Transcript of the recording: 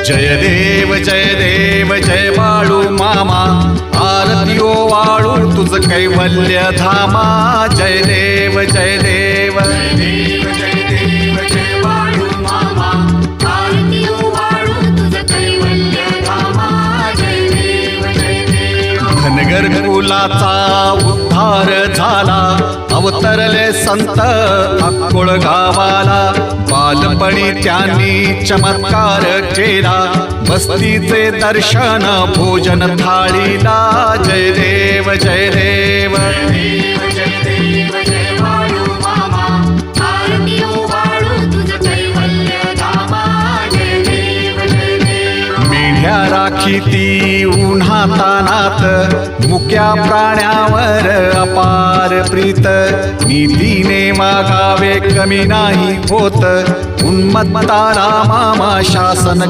जय देव जय बाळू मामा, आरती वाळू तुझ कैवल्य धामा। जय देव जय देव जय देव जय देव जय बाळू मामा, आरती वाळू तुझ कैवल्य धामा। जय देव जय देव। धनगर कुलाचा उद्धार झाला, अवतरले संत अक्कोळ गावाला। बालपणी त्यांनी चमत्कार केला, बस्तीचे दर्शन भोजन थाळीला। जय देव जय देव जय देव जय देव जय बाळू मामा, आरती वाळू तुझ कैवल्य धामा। जय देव जय देव। मेढ्या राखीती उन्हातानात, मुक्या प्राण्यावर अपार प्रीत। नीतीने वागावे कमी नाही होत, उन्मत्ताला मामा शासन